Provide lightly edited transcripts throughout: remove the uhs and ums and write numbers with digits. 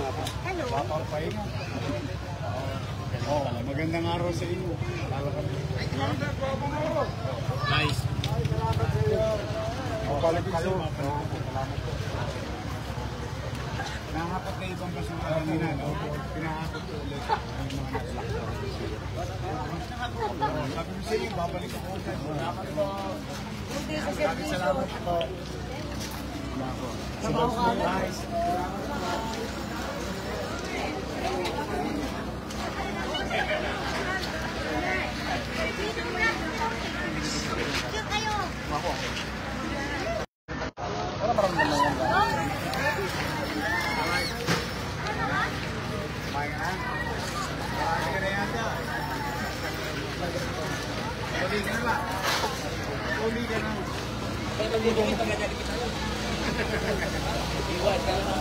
Hello. Papapahinga. Magandang araw sa inyo. Nice. Balik kayo. Nahakot na ibang basura kanina, no? Pinahakot ko ulit ang mga naglalaro. Sabi ko sa inyo, babalik ako ulit. Maraming salamat po. Sabaw ka. Nice. Ako. Wala parang naman yan. Kumain ka na? Kumain ka na yata. Uli ka na ba? Uli ka na. Pag-ibigit ang ganyari kita. Iwan ka na.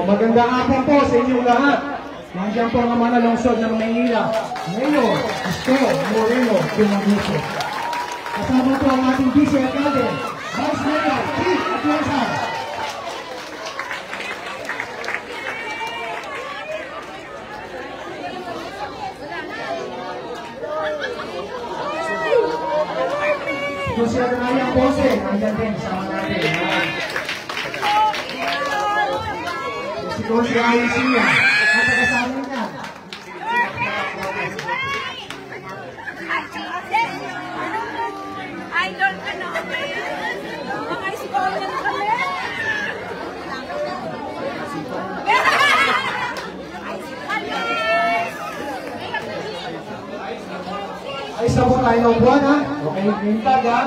Magandang hapon po sa inyong lahat. Nandiyan po ang mga lungsod ng Maynila. Mayor Isko Moreno Dumaguete. Kasama po ang ating Vice Alcalde, Vice Mayor Chief Atienza. Kung siya na yung pose, nandiyan din sama natin. Kung siya ay siya, nakakasama niya. Idol ka na kami. Mga scholar kami. Ay, sabot tayo ng buwan, ha? Okay, mintag, ha?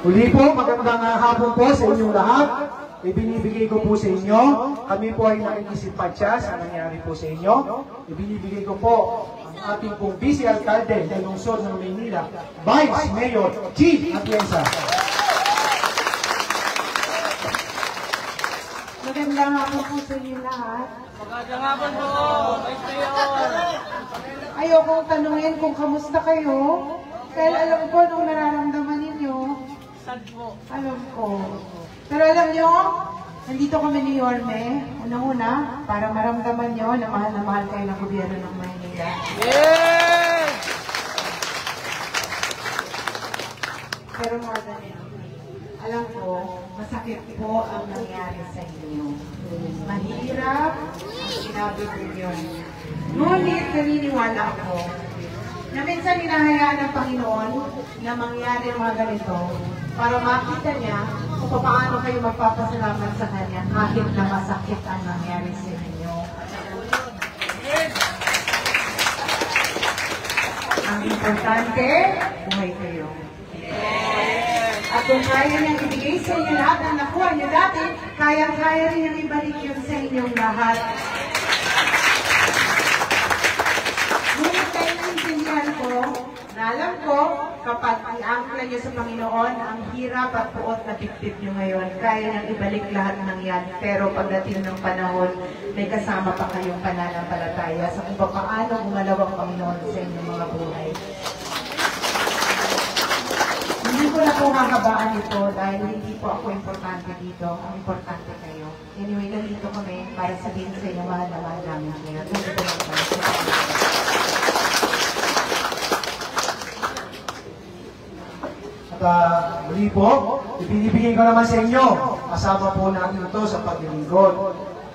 Uli po, magandang hapon po sa inyong lahat. ibinibigay ko po sa inyo. Kami po ay nakikisimpatya sa nangyari po sa inyo. Ibinibigay ko po ang ating pong Vice Alcalde ng lungsod ng Maynila, Vice Mayor G. Atienza. Magandang hapon po sa inyo lahat. Magandang hapon po, Vice Mayor. Ayokong tanungin kung kamusta kayo. Dahil alam ko nung nararamdaman ninyo. Sad po. Alam ko. Pero alam nyo, nandito kami ni Yorme. Unang-una, para maramdaman nyo na mahal kayo ng gobyerno ng Maynila. Yes! Pero more than anything, alam ko, masakit po ang nangyari sa inyo. Mahirap ang sinabi ninyo. Ngunit naniniwala ako na minsan hinahayaan ng Panginoon na mangyari mga ganito para makita niya kung paano kayo magpapasalamat sa Kanya kahit na masakit ang nangyari sa inyo. Ang importante, buhay kayo. At kung kaya niyang ibigay sa inyo lahat ang nakuha niyo dati, kaya-kaya rin niyang ibalik yun sa inyong lahat. Ngunit kayo naiintindihan ko, na alam ko, kapag i-angkla niyo sa Panginoon, ang hirap at puot na bitbit niyo ngayon, kaya niyang ibalik lahat ng yan. Pero pagdating ng panahon, may kasama pa kayong pananampalataya sa kung paano gumalaw ang Panginoon sa inyong mga buhay. Hindi ko na po hahabaan ito dahil hindi po ako importante dito. Ang importante kayo. Anyway, nandito kami para sabihin sa inyo mahal na mahal namin kayo. Thank you po mga At muli po, ibinibigay ko naman sa inyo. Kasama po natin ito sa paglilingkod.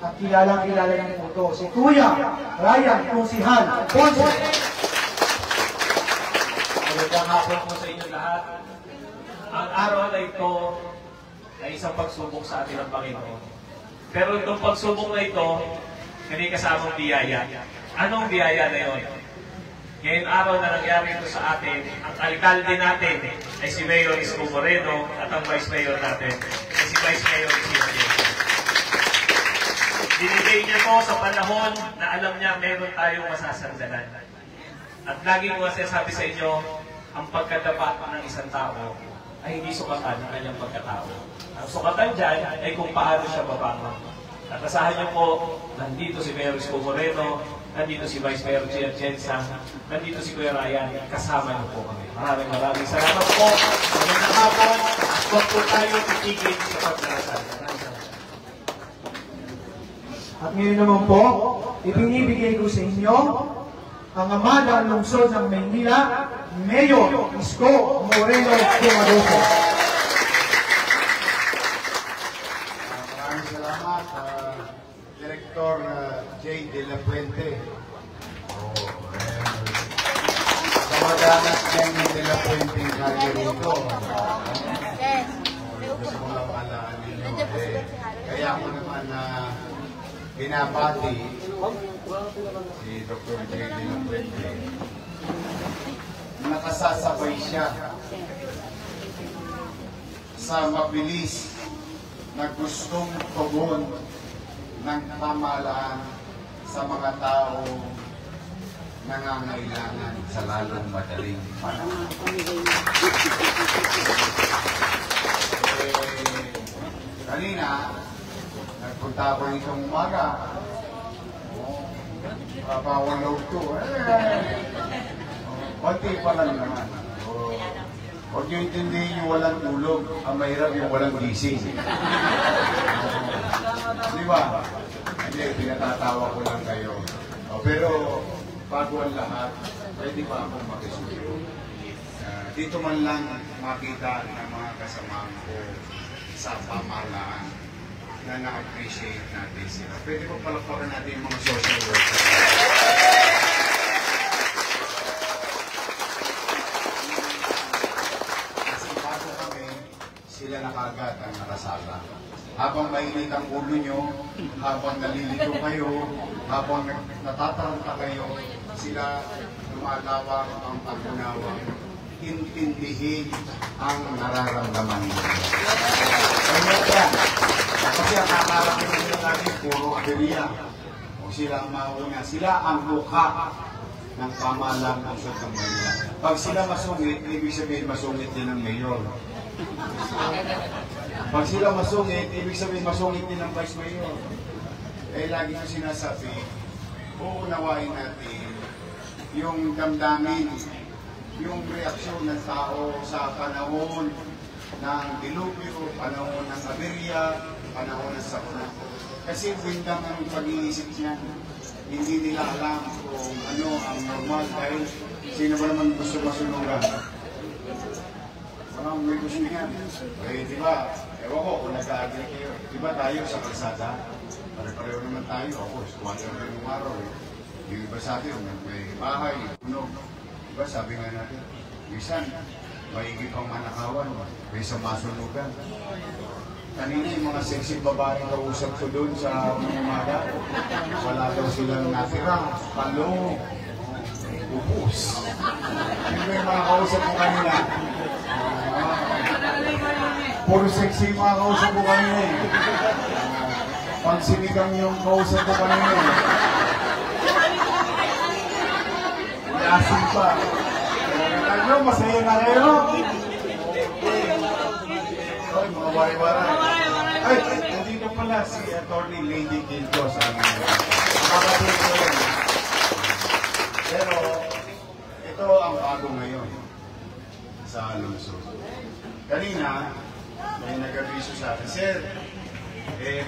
At kilala natin ito si Kuya Ryan Kusihan Ponce. Magandang hapon po sa inyo lahat. Ang araw na ito ay isang pagsubok sa atin ng Panginoon. Pero itong pagsubok na ito, may kasamang biyaya. Anong biyaya na yun? Ngayong araw na nangyari ito sa atin, ang alkalde natin ay si Mayor Isko Moreno at ang Vice Mayor natin ay si Vice Mayor Isko. Binigay niya to sa panahon na alam niya meron tayong masasandalan. At lagi ko sabi sa inyo, ang pagkadapa ng isang tao ay hindi sukatan ng kanyang pagkatao. Ang sukatan dyan ay kung paano siya babangon. At asahan niyo po, nandito si Mayor Isko Moreno, nandito si Vice Mayor G. Atienza, nandito si Kuya Ryan, kasama niyo po kami. Maraming salamat po. Magandang hapon, at huwag po tayo titigil sa pagdarasal. At ngayon naman po, ibinibigay ko sa inyo ang ama ng lungsod ng Maynila, Mayor Isko Moreno Tumadoso. Maraming salamat, Director J. De La Puente. Sa madanas ng De La Puente yung kanya rito. Gusto ko lang malaan ninyo. Kaya ako naman binabati si Dr. J. De La Puente. Nakasasabay siya sa mabilis na gustong tugon ng pamahalaan sa mga tao nangangailangan sa lalong madaling panahon. Kanina, nagpunta ako itong umaga. Bawang loob ko. Konti pa lang naman. Huwag nyo intindihin yung walang tulog. Ang mahirap yung walang gising. Di ba? Hindi, pinatatawa ko lang kayo. Pero bago ang lahat, pwede pa akong makisuyo. Dito man lang makita ng mga kasamahan ko sa pamahalaan na na-appreciate natin sila. Pwede pa palakpakan natin yung mga social workers. Kasi bago kami, sila na kagad ang nakasala. Habang mainit ang ulo nyo, habang nalilito kayo, habang natataranta kayo, sila lumalawak ang pag-unawang intindihin ang nararamdaman nyo. Kaya yan, aberya. O sila ang mauna. Sila ang mukha ng pamahalang lungsod ng Manila. Pag sila masungit, ibig sabihin masungit din ang mayor. Pag sila masungit, ibig sabihin masungit din ang vice mayor. Eh, lagi ko sinasabi, uunawain natin yung damdamin, yung reaksyon ng tao sa panahon ng dilubyo, panahon ng aberya, panahon ng sakuna. Kasi windang ang pag-iisip niya. Hindi nila alam kung ano ang normal dahil sino ba naman gusto masunugan. Parang may gusto niya. Eh, di ba? Ewan ko kung nag-agree kayo. Di ba tayo sa kalsada? Pare-pareho naman tayo. Ako, squatter na yung araw eh. Yung iba sa atin, may bahay, puno. Di ba sabi nga natin, minsan, maigi pang manakawan, may sa masunugan. Kanina yung mga sexy babaeng kausap ko doon sa umaga, wala daw silang natira, palo, upos. Yung may mga kausap ko kanina. Puro sexy yung mga kausap ko kanina eh. Pansinigang yung kausap ko kanina eh. Yasin pa. Ano, masaya na kayo? Ay, mga wari-wara. Ay, nandito pala si Atty. Lady Gildo sa amin. Makakapit ko yun. Pero, ito ang bago ngayon sa lungsod. Kanina, may nag-abiso sa akin, Sir,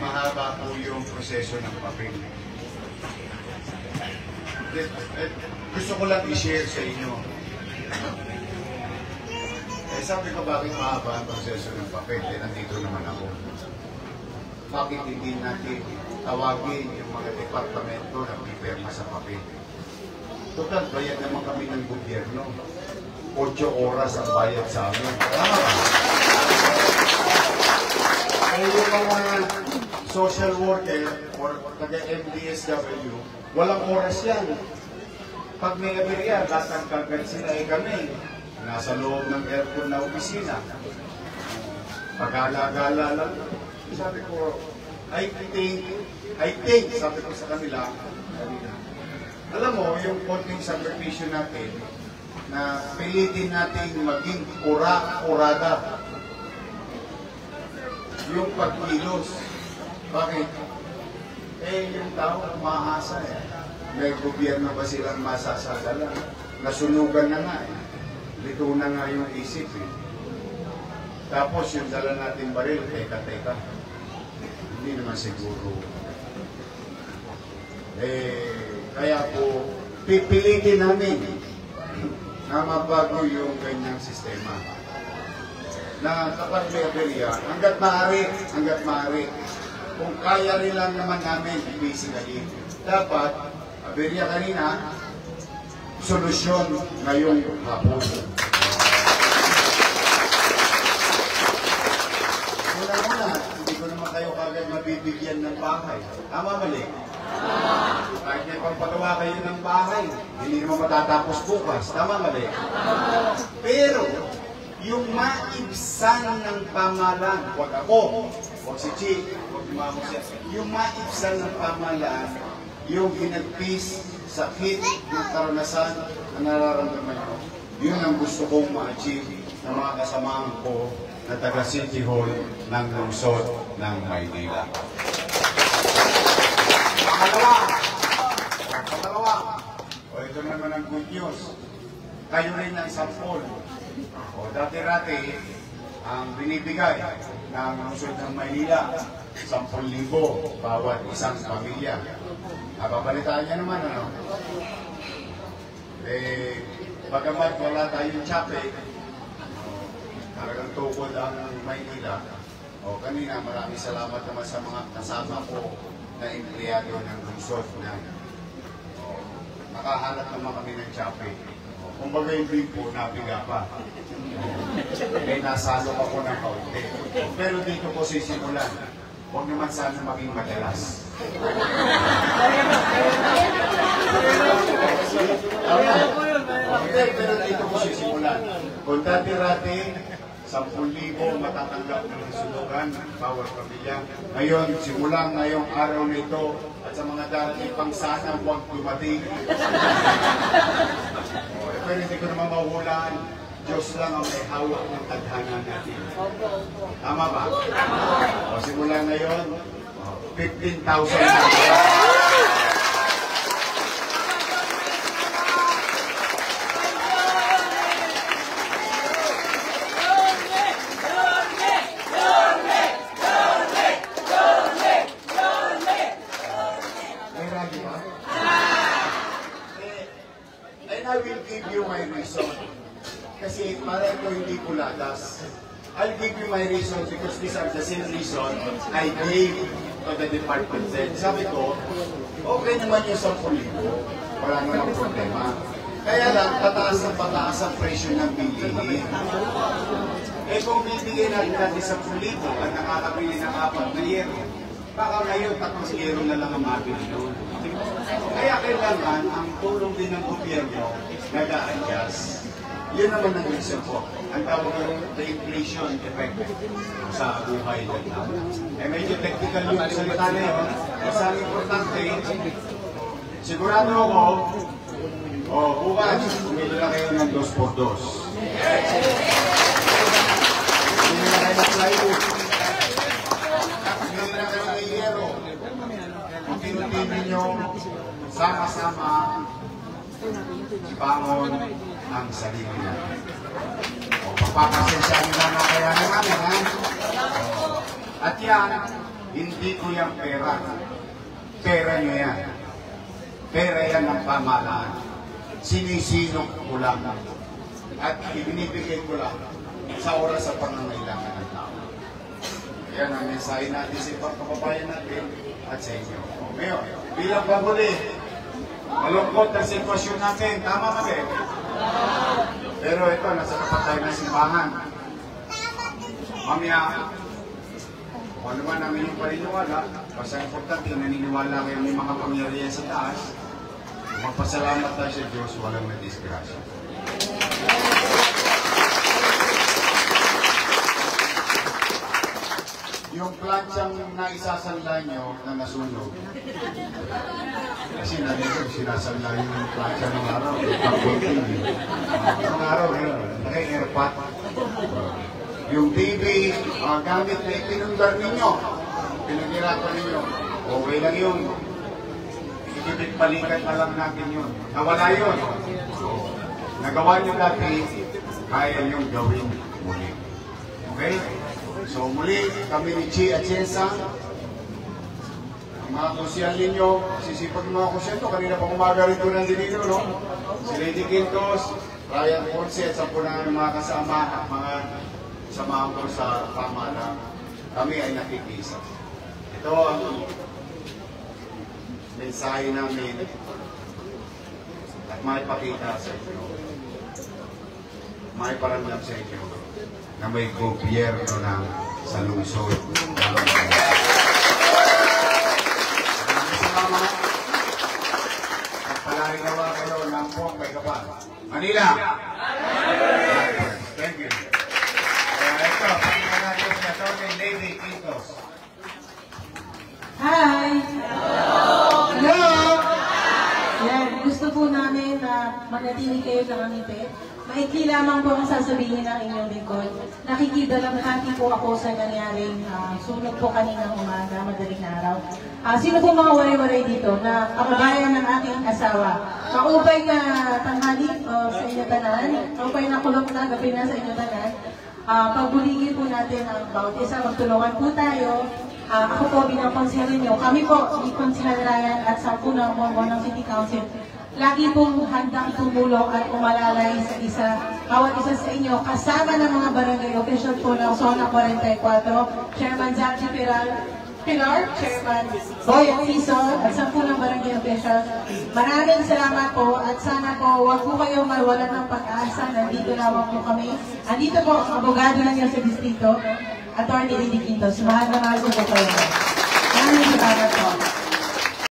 mahaba po yung proseso ng papel. Gusto ko lang i-share sa inyo. Sabi ko, bakit mahaba ang proseso ng papel? Nandito naman ako. Bakit hindi natin tawagin yung mga departamento na pipirma sa papel? Total, bayad naman kami ng gobyerno. 8 oras ang bayad sa amin. Kaya yung mga social worker or taga-MDSW, walang oras yan. Pag may aberya, latang-kagad sila kami. Nasa loob ng aircon na opisina. Pag-alagala lang. Sabi ko, I think, sabi ko sa kanila, alam mo, yung konting sakripisyo natin, na pilitin natin maging kurada. Yung pagkilos. Bakit? Yung tao, umaasa eh. May gobyerno ba silang masasagala? Nasunugan na nga eh. Lito na nga yung isip eh. Tapos yung dala natin baril, teka. Hindi naman siguro. Kaya po, pipilitin namin na mabago yung ganyang sistema. Na kapag may aberya, hanggat maaari, kung kaya rin lang naman namin, basically, dapat, aberya kanina, solusyon ngayong hapon. Una, hindi ko naman kayo kagad mabibigyan ng bahay. Tama mali? Kahit may pagpagawa kayo ng bahay, hindi naman matatapos bukas. Tama mali? Pero, yung maibsan ng pamahalaan, huwag ako, huwag si Chi, huwag mamo siya, yung maibsan ng pamahalaan, yung ginagpis, sakit, yung karanasan na nararamdaman ko. Yun ang gusto kong ma-achieve ng mga kasamahan ko na taga City Hall ng lungsod ng Maynila. Pangalawa, ito naman ang good news. Kayo rin ang sampol. Dati-rati, ang binibigay ng lungsod ng Maynila, 10,000 bawat isang pamilya. Napapalitaan niya naman, ano? Bagamat wala tayong tsape, talagang tukod ang Maynila. Kanina, maraming salamat naman sa mga kasama ko na empleyado ng lungsod na nakahanap naman kami ng tsape. Kumbaga yung bimpo, nabiga pa. Nasalo ako ng kaunti. Pero dito ko sisimulan. Huwag naman sana maging madalas. Pero dito ko sisimulan. Kung dati-rati, 10,000 matatanggap ng sunugan bawat pamilya. Ngayon, simula ngayong araw nito at sa mga darating pang sana huwag dumating. Pero hindi ko naman mahulaan. Diyos lang ang may hawak ng tadhana natin. Tama ba? O, simula ngayon, 15,000. And I will give you my reason. Kasi para ito hindi kuladas. I'll give you my reason because these are the same reason I gave to the department head. Sabi ko, okay naman yung 10,000. Wala namang problema. Kaya lang, pataas ang presyo ng bilihin. Eh kung bibigyan natin 10,000 at nakakabili ng 4 na yero, baka ngayon 3 yero na lang ang mabili doon. Kaya kailangan ang tulong din ng gobyerno nag-a-adjust. Yun naman ang reason po. Ang tawag ng the inflation effect sa buhay ng tao. Eh medyo technical yung salita na yun. Basta ang importante, sigurado ako, bukas, umili na kayo ng 2x2. Umili na kayo ng plywood. Umili na kayo ng yero. Unti-unti ninyo sama-sama ibangon ang sarili natin. O, pagpapasensya nyo lang na kaya namin, ha? At yan, hindi ko yung pera. Pera nyo yan. Pera yan ng pamahalaan. Sinisinok ko lang. At ibinibigay ko lang sa oras sa pangangailangan ng tao. Yan ang mensahe natin sa ibang kababayan natin at sa inyo. O, ngayon, bilang paguli, malungkot ang sitwasyon natin. Tama ba, eh? Pero ito, nasa tapat tayo ng simbahan. Mamaya, kung ano man ang inyong paniniwala, basta importante, naniniwala kayo may mga pangyarihan sa taas, magpasalamat tayo sa Diyos, walang nadisgrasya. Yung planchang naisasanla nyo na nasunog, kasi nandito sinasanla yung plancha ng araw, ng araw yun, naka-airpot. Yung TV, gamit na ipinundar ninyo, pinaghirapan ninyo, okay lang yun. Ikipit-balikan na lang natin yun. Nawala yun. Nagawa nyo dati, kaya yung gawin muli. Okay? So muli, kami ni Chi at Chensa, ang mga konsyal ninyo, sisipag ng mga konsyal to, kanina pa umaga rin doon ang dinito, no? Si Lady Quintos, Ryan Ponce, at sa punang mga kasama at mga samahan ko sa pamahalaan, kami ay nakikisa. Ito ang mensahe namin at maipakita sa inyo, maiparamdam sa inyo na may gobyerno ng sa lungsod. Maraming salamat. At palagi nawa kayo ng buong may kapal. Manila! Thank you. Ito, pakita natin si Atty. Lady Quintos. Hi! Hello! Yan, gusto po namin na manatili kayo ng ngiti. Maikli lamang po ang sasabihin ng inyong lingkod. Nakikidalamhati po ako sa nangyaring sunog po kaninang umaga, madaling araw. Sino po mga waray-waray dito na kababayan ng aking asawa? Maupay na tanghali sa inyo tanan, maupay na kulok na gabi na sa inyo tanan. Pagbuligin po natin ang bawat isa, magtulungan po tayo. Ako po bilang konsehal ninyo, kami po, ni Konsehal Ryan at sa punang ng City Council, lagi pong handang tumulong at umalalay sa bawat isa sa inyo, kasama ng mga barangay official po ng Zona 44, Chairman Zachi Pilar, Chairman Boy at Sison, at sa punang barangay official. Maraming salamat po at sana po huwag po kayong mawalan ng pag-asa. Nandito lamang po kami. Andito po ang abogado na niyo sa distrito, Atty. Lady Quintos. Mahal na mahal po kayo. Maraming salamat po.